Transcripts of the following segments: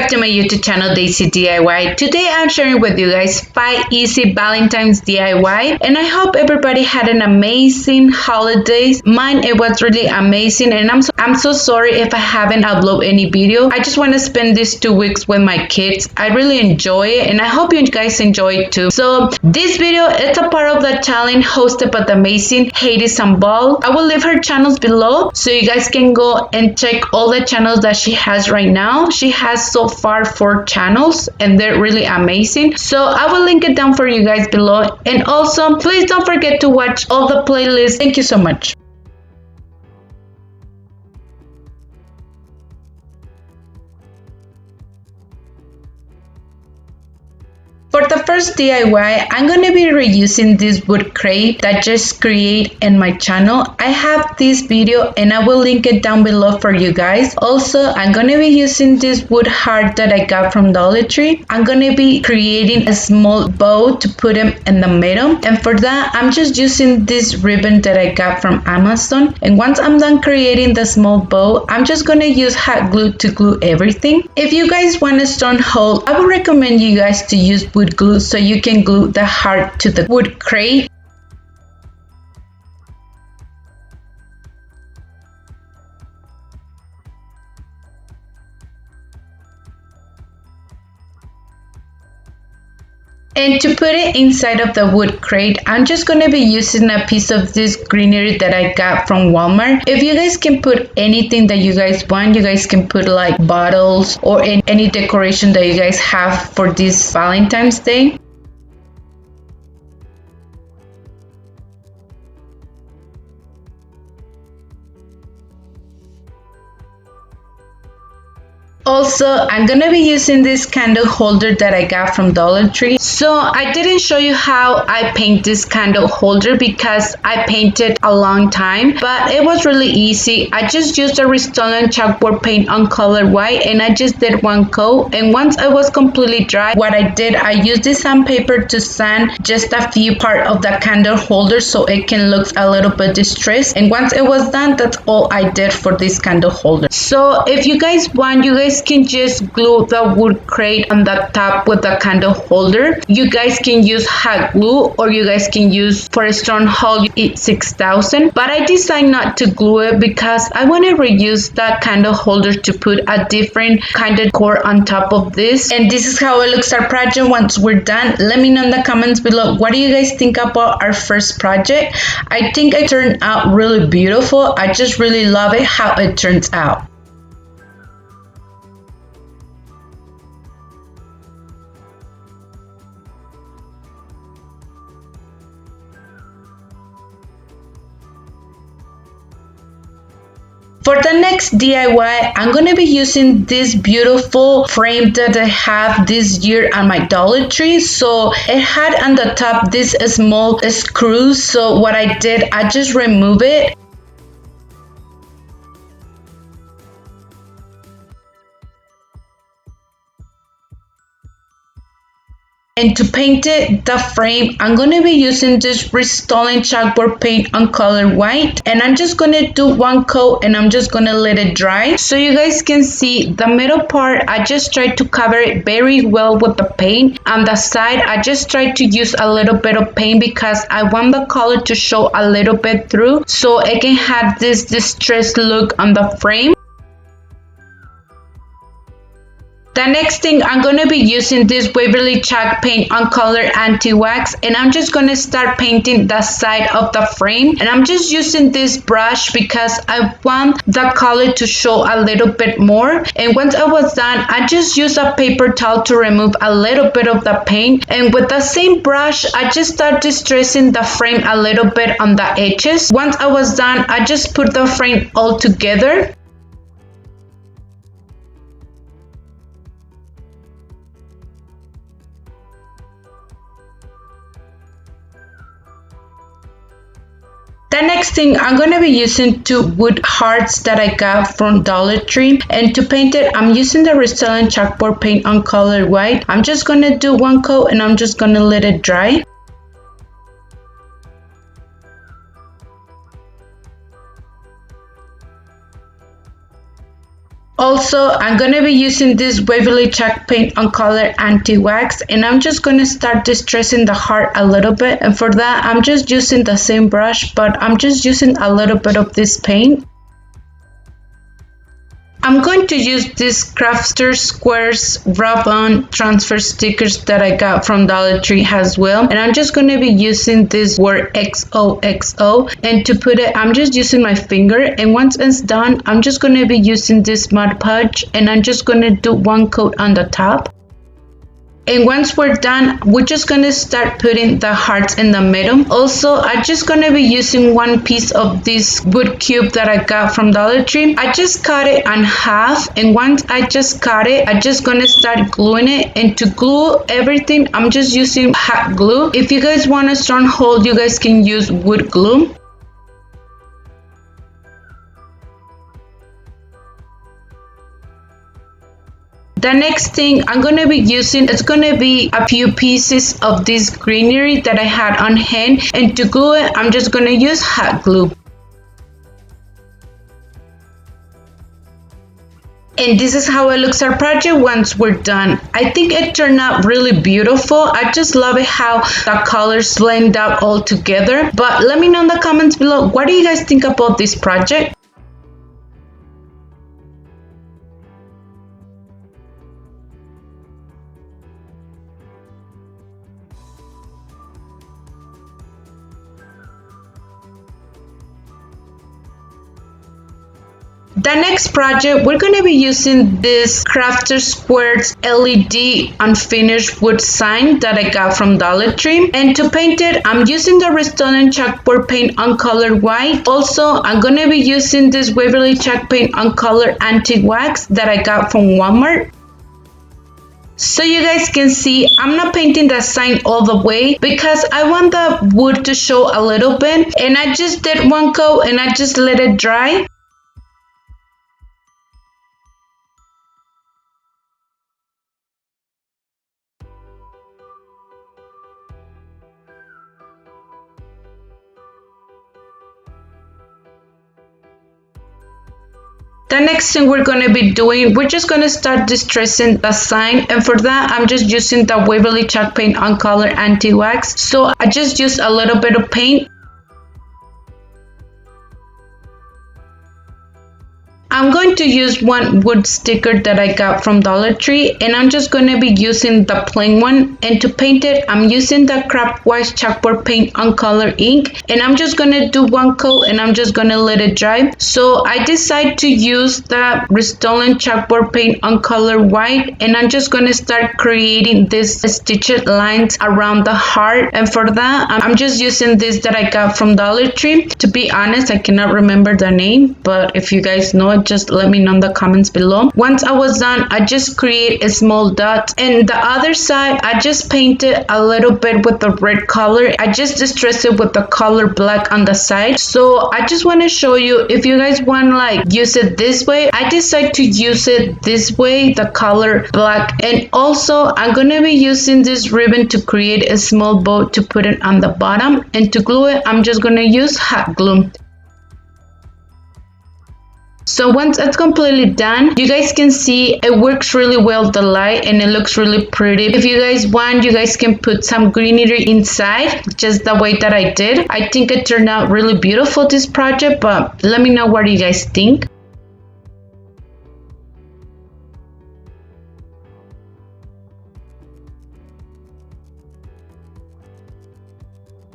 back to my YouTube channel Daysi DIY. Today I'm sharing with you guys 5 easy Valentine's DIY, and I hope everybody had an amazing holidays. Mine, it was really amazing, and I'm so sorry if I haven't uploaded any video. I just want to spend these 2 weeks with my kids. I really enjoy it, and I hope you guys enjoy it too. So this video is a part of the challenge hosted by the amazing Heidi Sonboul. I will leave her channels below so you guys can go and check all the channels that she has right now. She has so far 4 channels and they're really amazing. So I will link it down for you guys below. And also, please don't forget to watch all the playlists. Thank you so much. For the first DIY, I'm going to be reusing this wood crate that I just created in my channel. I have this video and I will link it down below for you guys. Also, I'm going to be using this wood heart that I got from Dollar Tree. I'm going to be creating a small bow to put them in the middle. And for that, I'm just using this ribbon that I got from Amazon. And once I'm done creating the small bow, I'm just going to use hot glue to glue everything. If you guys want a stone hole, I would recommend you guys to use wood glue so you can glue the heart to the wood crate. And to put it inside of the wood crate, I'm just going to be using a piece of this greenery that I got from Walmart. If you guys can put anything that you guys want, you guys can put like bottles or any decoration that you guys have for this Valentine's Day. Also, I'm going to be using this candle holder that I got from Dollar Tree. So I didn't show you how I paint this candle holder because I painted a long time, but it was really easy. I just used a Restylane chalkboard paint on color white and I just did 1 coat. And once it was completely dry, what I did, I used this sandpaper to sand just a few part of the candle holder so it can look a little bit distressed. And once it was done, that's all I did for this candle holder. So if you guys want, you guys can just glue the wood crate on the top with the candle holder. You guys can use hot glue or you guys can use for a stone hole it's 6000, but I decided not to glue it because I want to reuse that candle holder to put a different kind of decor on top of this. And this is how it looks our project once we're done. Let me know in the comments below, what do you guys think about our first project? I think it turned out really beautiful. I just really love it how it turns out. For the next DIY, I'm going to be using this beautiful frame that I have this year on my Dollar Tree. So it had on the top this small screw. So what I did, I just remove it. And to paint it, the frame, I'm going to be using this Restylane chalkboard paint on color white. And I'm just going to do 1 coat and I'm just going to let it dry. So you guys can see the middle part, I just tried to cover it very well with the paint. On the side, I just tried to use a little bit of paint because I want the color to show a little bit through. So it can have this distressed look on the frame. The next thing, I'm going to be using this Waverly chalk paint on color anti-wax, and I'm just going to start painting the side of the frame. And I'm just using this brush because I want the color to show a little bit more. And once I was done, I just used a paper towel to remove a little bit of the paint. And with the same brush, I just start distressing the frame a little bit on the edges. Once I was done, I just put the frame all together. The next thing, I'm going to be using 2 wood hearts that I got from Dollar Tree. And to paint it, I'm using the Restylane chalkboard paint on color white. I'm just going to do 1 coat and I'm just going to let it dry. Also, I'm going to be using this Waverly Chalk Paint on Color Anti-Wax, and I'm just going to start distressing the heart a little bit. And for that, I'm just using the same brush, but I'm just using a little bit of this paint. I'm going to use these Crafter Squares rub-on transfer stickers that I got from Dollar Tree as well. And I'm just going to be using this word XOXO. And to put it, I'm just using my finger. And once it's done, I'm just going to be using this Mod Podge. And I'm just going to do one coat on the top. And once we're done, we're just going to start putting the hearts in the middle. Also, I'm just going to be using one piece of this wood cube that I got from Dollar Tree. I just cut it in half, and once I just cut it, I'm just going to start gluing it. And to glue everything, I'm just using hot glue. If you guys want a strong hold, you guys can use wood glue. The next thing I'm going to be using is going to be a few pieces of this greenery that I had on hand, and to glue it I'm just going to use hot glue. And this is how it looks our project once we're done. I think it turned out really beautiful. I just love it how the colors blend out all together. But let me know in the comments below, what do you guys think about this project? The next project, we're going to be using this Crafter Squares LED unfinished wood sign that I got from Dollar Tree. And to paint it, I'm using the Rust-Oleum chalkboard paint on color white. Also, I'm going to be using this Waverly Chalk Paint on color Anti-Wax that I got from Walmart. So you guys can see, I'm not painting the sign all the way because I want the wood to show a little bit. And I just did one coat and I just let it dry. The next thing we're going to be doing, we're just going to start distressing the sign, and for that I'm just using the Waverly Chalk Paint on color Anti-Wax. So I just used a little bit of paint. I'm going to use one wood sticker that I got from Dollar Tree, and I'm just going to be using the plain one. And to paint it, I'm using the Craftwise chalkboard paint on color ink, and I'm just going to do one coat and I'm just going to let it dry. So I decided to use the Rust-Oleum chalkboard paint on color white, and I'm just going to start creating this stitched lines around the heart. And for that, I'm just using this that I got from Dollar Tree. To be honest, I cannot remember the name, but if you guys know it, just let me know in the comments below. Once I was done, I just create a small dot, and the other side I just painted a little bit with the red color. I just distressed it with the color black on the side. So I just want to show you, if you guys want like use it this way, I decided to use it this way, the color black. And also I'm gonna be using this ribbon to create a small bow to put it on the bottom, and to glue it I'm just gonna use hot glue. So once it's completely done, you guys can see it works really well, the light, and it looks really pretty. If you guys want, you guys can put some greenery inside, just the way that I did. I think it turned out really beautiful, this project, but let me know what you guys think.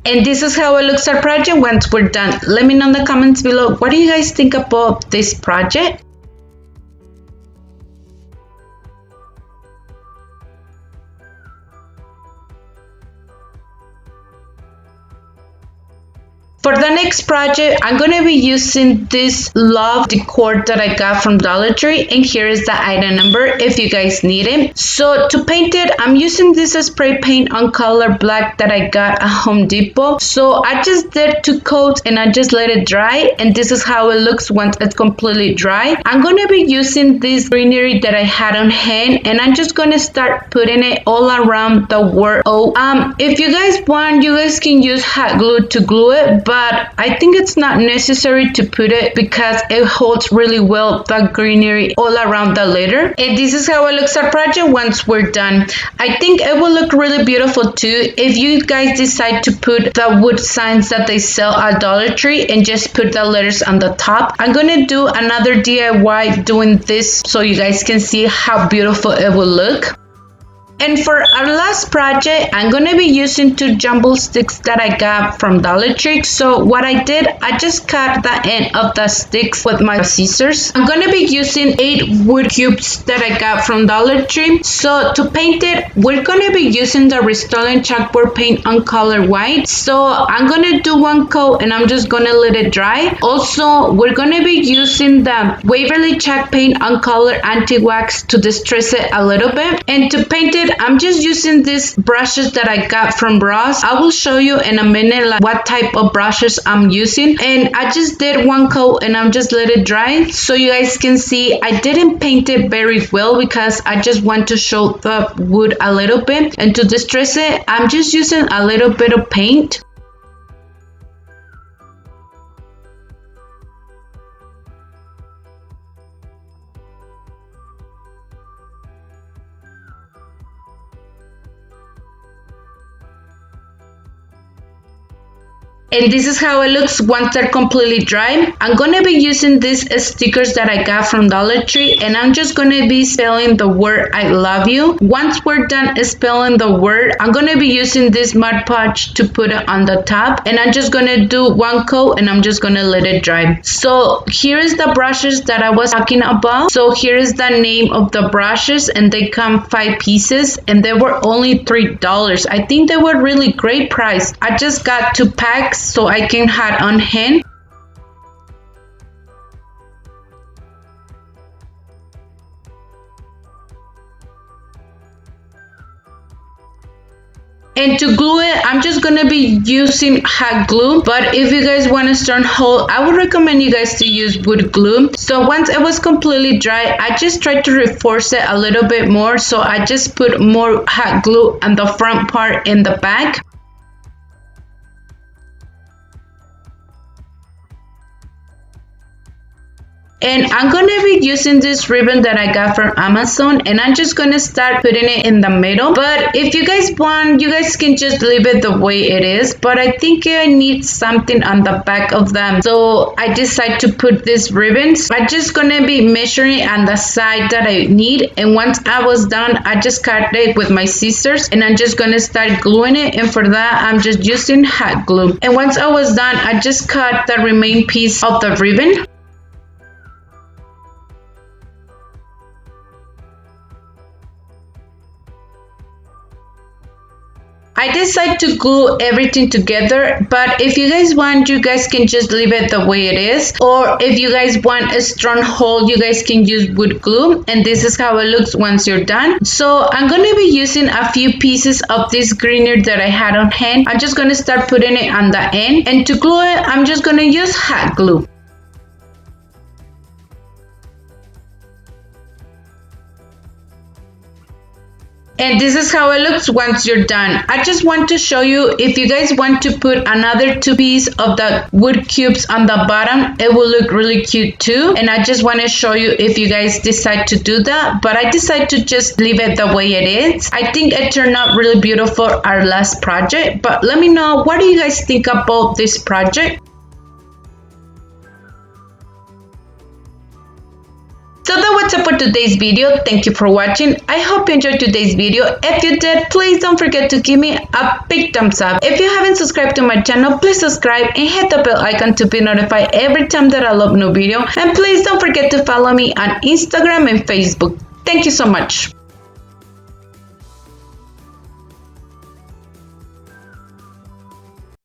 And this is how it looks our project once we're done. Let me know in the comments below, what do you guys think about this project? For the next project, I'm going to be using this Love Decor that I got from Dollar Tree, and here is the item number if you guys need it. So to paint it, I'm using this spray paint on color black that I got at Home Depot. So I just did 2 coats and I just let it dry, and this is how it looks once it's completely dry. I'm going to be using this greenery that I had on hand, and I'm just going to start putting it all around the word O. If you guys want, you guys can use hot glue to glue it, but but I think it's not necessary to put it because it holds really well the greenery all around the letter. And this is how it looks our project once we're done. I think it will look really beautiful too if you guys decide to put the wood signs that they sell at Dollar Tree and just put the letters on the top. I'm gonna do another DIY doing this so you guys can see how beautiful it will look. And for our last project, I'm going to be using 2 jumbo sticks that I got from Dollar Tree. So what I did, I just cut the end of the sticks with my scissors. I'm going to be using 8 wood cubes that I got from Dollar Tree. So to paint it, we're going to be using the Restore chalkboard paint on color white. So I'm going to do 1 coat and I'm just going to let it dry. Also, we're going to be using the Waverly chalk paint on color anti-wax to distress it a little bit. And to paint it, I'm just using these brushes that I got from Ross. I will show you in a minute like what type of brushes I'm using. And I just did 1 coat and I'm just let it dry so you guys can see. I didn't paint it very well because I just want to show the wood a little bit. And to distress it, I'm just using a little bit of paint. And this is how it looks once they're completely dry. I'm going to be using these stickers that I got from Dollar Tree and I'm just going to be spelling the word I love you. Once we're done spelling the word, I'm going to be using this Mod Podge to put it on the top and I'm just going to do 1 coat and I'm just going to let it dry. So here is the brushes that I was talking about. So here is the name of the brushes and they come 5 pieces and they were only $3. I think they were really great price. I just got 2 packs so I can have on hand. And to glue it, I'm just going to be using hot glue. But if you guys want a strong hold, I would recommend you guys to use wood glue. So once it was completely dry, I just tried to reinforce it a little bit more. So I just put more hot glue on the front part and the back. And I'm going to be using this ribbon that I got from Amazon and I'm just going to start putting it in the middle. But if you guys want, you guys can just leave it the way it is. But I think I need something on the back of them. So I decided to put these ribbons. I'm just going to be measuring on the side that I need. And once I was done, I just cut it with my scissors and I'm just going to start gluing it. And for that, I'm just using hot glue. And once I was done, I just cut the remaining piece of the ribbon. I decided to glue everything together, but if you guys want, you guys can just leave it the way it is. Or if you guys want a strong hold, you guys can use wood glue. And this is how it looks once you're done. So I'm going to be using a few pieces of this greenery that I had on hand. I'm just going to start putting it on the end. And to glue it, I'm just going to use hot glue. And this is how it looks once you're done. I just want to show you, if you guys want to put another 2 pieces of the wood cubes on the bottom, it will look really cute too. And I just want to show you if you guys decide to do that. But I decided to just leave it the way it is. I think it turned out really beautiful, our last project. But let me know, what do you guys think about this project? So that's what's up for today's video. Thank you for watching. I hope you enjoyed today's video. If you did, please don't forget to give me a big thumbs up. If you haven't subscribed to my channel, please subscribe and hit the bell icon to be notified every time that I upload a new video. And please don't forget to follow me on Instagram and Facebook. Thank you so much.